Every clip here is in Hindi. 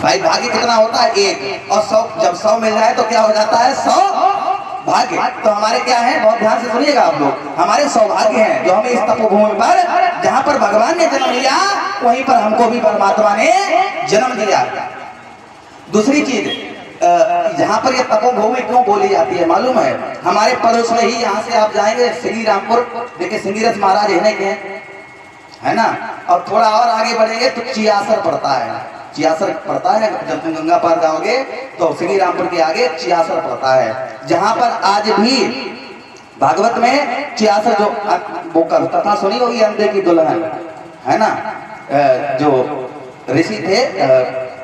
भाई भाग्य कितना होता है? एक। और 100, जब 100 मिल जाए तो क्या हो जाता है? 100 भाग्य। तो हमारे क्या है, बहुत ध्यान से सुनिएगा आप लोग, हमारे सौभाग्य हैं जो हमें इस तपोभूमि पर, जहाँ पर भगवान ने जन्म लिया, वहीं पर हमको भी परमात्मा ने जन्म दिया। दूसरी चीज, जहाँ पर ये तपोभूमि क्यों बोली जाती है मालूम है? हमारे पड़ोस में ही, यहाँ से आप जाएंगे सिंगी रामपुर, देखिए सिंगीरस महाराज है के, है ना, और थोड़ा और आगे बढ़ेंगे तो चियासर पड़ता है, चियासर पड़ता है। जब तुम गंगा पार जाओगे तो सिंगी रामपुर के आगे चियासर पड़ता है, जहाँ पर आज भी भागवत में चियासर, जो वो कथा सुनी होगी अंधे की दुल्हन, है ना, जो ऋषि थे,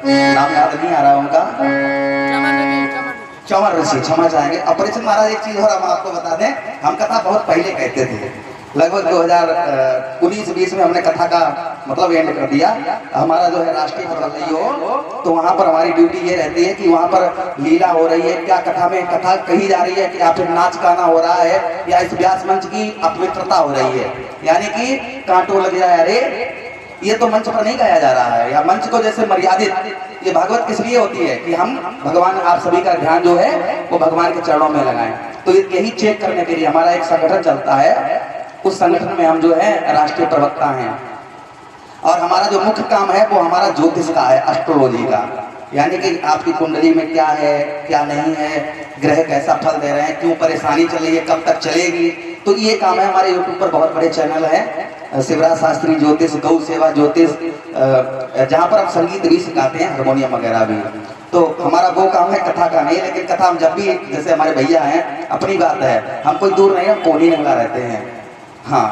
नाम याद नहीं आ रहा उनका, चंवर ऋषि, क्षमा चाहेंगे। अपरिचित महाराज एक चीज और हम आपको बता दें, हम कथा बहुत पहले कहते थे, लगभग 2019-20 में हमने कथा का मतलब एंड कर दिया। हमारा जो है राष्ट्रीय प्रबंधन हो, तो वहाँ पर हमारी ड्यूटी ये रहती है कि वहाँ पर लीला हो रही है क्या, कथा में कथा कही जा रही है कि या फिर नाच गाना हो रहा है, या इस व्यास मंच की अपवित्रता हो रही है, यानी कि कांटो लग जाए, अरे ये तो मंच पर नहीं गाया जा रहा है, या मंच को जैसे मर्यादित, ये भागवत किस लिए होती है कि हम भगवान, आप सभी का ध्यान जो है वो भगवान के चरणों में लगाएं। तो यही चेक करने के लिए हमारा एक संगठन चलता है, उस संगठन में हम जो है राष्ट्रीय प्रवक्ता हैं, और हमारा जो मुख्य काम है वो हमारा ज्योतिष का है, एस्ट्रोलॉजी का, यानी कि आपकी कुंडली में क्या है क्या नहीं है, ग्रह कैसा फल दे रहे हैं, क्यों परेशानी चल रही है, कब तक चलेगी। तो ये काम है। हमारे यूट्यूब पर बहुत बड़े चैनल है, शिवराज शास्त्री ज्योतिष, गौ सेवा ज्योतिष, जहाँ पर हम संगीत भी सिखाते हैं, हारमोनियम वगैरह भी। तो हमारा वो काम है, कथा का नहीं। लेकिन कथा हम जब भी, जैसे हमारे भैया हैं, अपनी बात है, हम कोई दूर नहीं, हम कोनी नंगा रहते हैं। हाँ,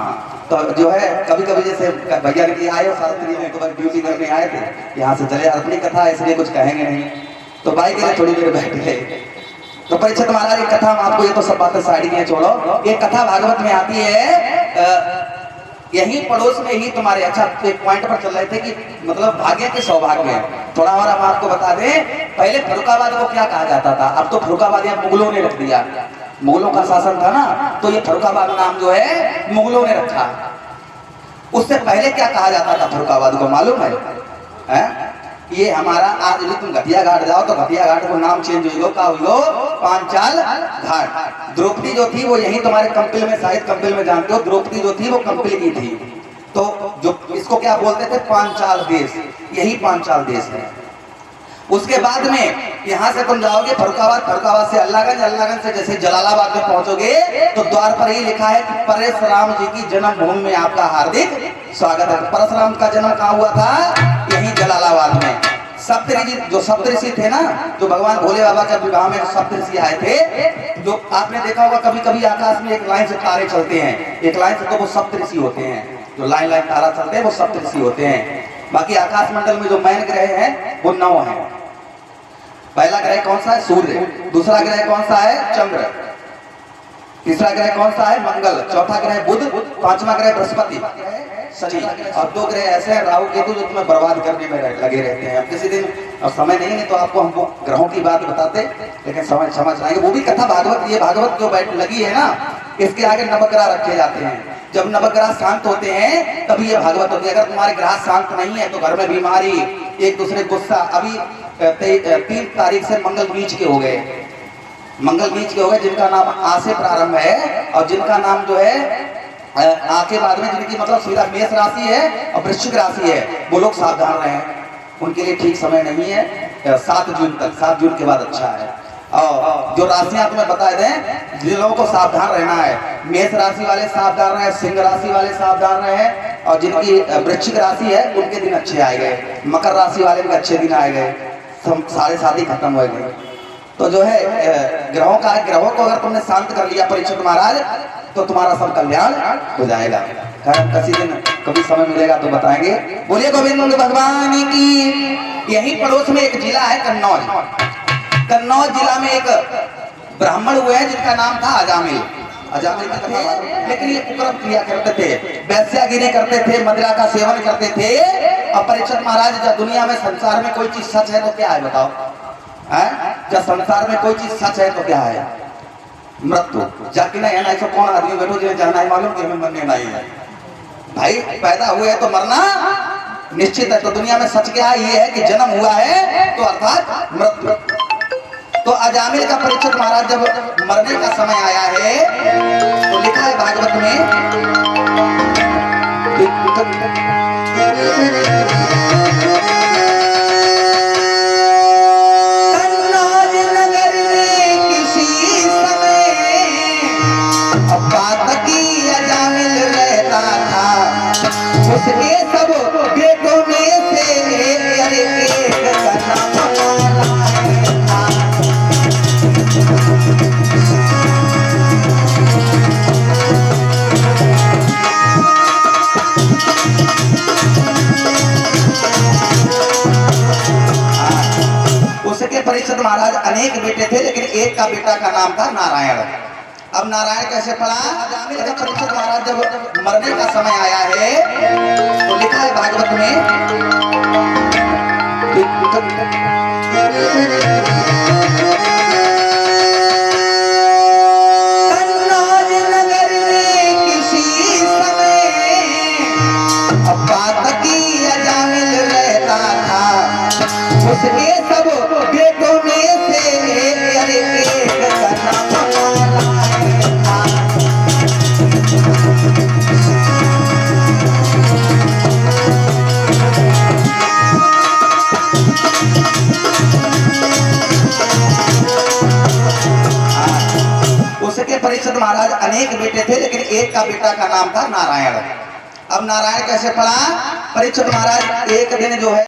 तो जो है कभी कभी जैसे भैया ने आए और शास्त्री में तो ड्यूटी करने आए थे, यहाँ से चले, अपनी कथा है इसलिए कुछ कहेंगे नहीं, तो भाई के लिए थोड़ी देर बैठ गए। तो परीक्षित महाराज एक कथा, हम आपको ये तो सब बातें साइड में छोड़ो, एक कथा भागवत में आती है, यही पड़ोस में ही तुम्हारे, अच्छा एक पॉइंट पर चल रहे थे कि मतलब भाग्य के सौभाग्य है, थोड़ा और हम आपको बता दें। पहले फर्रुखाबाद को क्या कहा जाता था? अब तो फर्रुखाबाद यहाँ मुगलों ने रख दिया, मुगलों का शासन था ना, तो ये फर्रुखाबाद नाम जो है मुगलों ने रखा। उससे पहले क्या कहा जाता था फर्रुखाबाद को मालूम है? ये हमारा, आज भी तुम घटिया घाट जाओ तो घटिया घाट को नाम चेंज हुई, का हुई पांचाल घाट। द्रौपदी जो थी वो यही तुम्हारे कंपिल में, शायद कंपिल में जानते हो, द्रौपदी जो थी वो कंपिल की थी। तो जो इसको क्या बोलते थे? पांचाल देश, यही पांचाल देश है। उसके बाद में यहाँ से तुम जाओगे फर्रुखाबाद, फर्रुखाबाद से अल्लाहगंज, अल्लाहगंज से जैसे जलालाबाद में पहुंचोगे तो द्वार पर ही लिखा है कि परशुराम जी की जन्मभूमि में आपका हार्दिक स्वागत है। परशुराम का जन्म कहाँ हुआ था? यही जलालाबाद में। सप्तऋषि, जो सप्तऋषि थे ना, जो भगवान भोले बाबा के विवाह में सप्तऋषि आए थे, जो आपने देखा होगा कभी कभी आकाश में एक लाइन से तारे चलते हैं, एक लाइन से, तो वो सप्तऋषि होते हैं, जो लाइन लाइन तारा चलते हैं वो सप्तऋषि होते हैं। बाकी आकाश मंडल में जो मैन ग्रह हैं वो 9 हैं। पहला ग्रह कौन सा है? सूर्य। दूसरा ग्रह कौन सा है? चंद्र। तीसरा ग्रह कौन सा है? मंगल। चौथा ग्रह बुध। पांचवा ग्रह बृहस्पति, शनि। और 2 ग्रह ऐसे हैं राहु केतु, जो तुम्हें बर्बाद करने में लगे रहते हैं। अब किसी दिन, अब समय नहीं है तो आपको हम ग्रहों की बात बताते, लेकिन समझ आएंगे। वो भी कथा भागवत, ये भागवत जो बैठ लगी है ना, इसके आगे नवग्रह रखे जाते हैं। जब नवग्रह शांत होते हैं तभी ये भागवत होती है। अगर तुम्हारे ग्रह शांत नहीं है तो घर में बीमारी, एक दूसरे गुस्सा। अभी 3 तारीख से मंगल नीच के हो गए, मंगल नीच के हो गए, जिनका नाम आ से प्रारंभ है, और जिनका नाम जो है आ के बाद में, जिनकी मतलब सीधा मेष राशि है और वृश्चिक राशि है, वो लोग सावधान रहें, उनके लिए ठीक समय नहीं है। 7 जून तक, 7 जून के बाद अच्छा है। और जो राशियां तुम्हें बता दें, जिन लोगों को सावधान रहना है, मेष राशि वाले सावधान रहे, सिंह राशि वाले सावधान रहे, और जिनकी वृश्चिक राशि है उनके दिन अच्छे आए गए, मकर राशि वाले के अच्छे दिन आए गए, सारे शादी खत्म हो गए। तो जो है ग्रहों का, ग्रहों को अगर तुमने शांत कर लिया परीक्षित महाराज, तो तुम्हारा सब कल्याण हो जाएगा। किसी दिन कभी समय मिलेगा तो बताएंगे। बोलिए गोविंद भगवान की। यही पड़ोस में एक जिला है कन्नौज। कन्नौज जिला में एक ब्राह्मण हुए हैं जिनका नाम था अजामिल। अजामिल की कथा, लेकिन ये कुकर्म किया करते थे, वैश्यागिरी करते थे, मदिरा का सेवन करते थे। और परीक्षित महाराज, जब दुनिया में, संसार में कोई चीज सच है तो क्या है बताओ? जब संसार में कोई चीज सच है तो क्या है? मृत्यु। जाके ना है, ऐसा कौन आदमी बैठो जिन्हें जाना है मालूम कि हमें मरने नहीं है। भाई पैदा हुए तो मरना निश्चित है। तो दुनिया में सच क्या ये है कि जन्म हुआ है तो अर्थात मृत्यु। तो अजामिल का परीक्षित महाराज जब मरने का समय आया है तो लिखा है भागवत में, उसके सब बेटों में से एक का उसके परीक्षित महाराज अनेक बेटे थे, लेकिन एक का बेटा का नाम था नारायण। अब नारायण कैसे पड़ा? अजामिल का परीक्षित महाराज जब मरने का समय आया है तो लिखा है भागवत में, कन्नौज नगर में किसी समय अब्बातकी अजामिल रहता था, उसके सब बेटों में से एक का नाम उसके परीक्षित महाराज अनेक बेटे थे, लेकिन एक का बेटा का नाम था नारायण। अब नारायण कैसे पड़ा? परीक्षित महाराज एक दिन जो है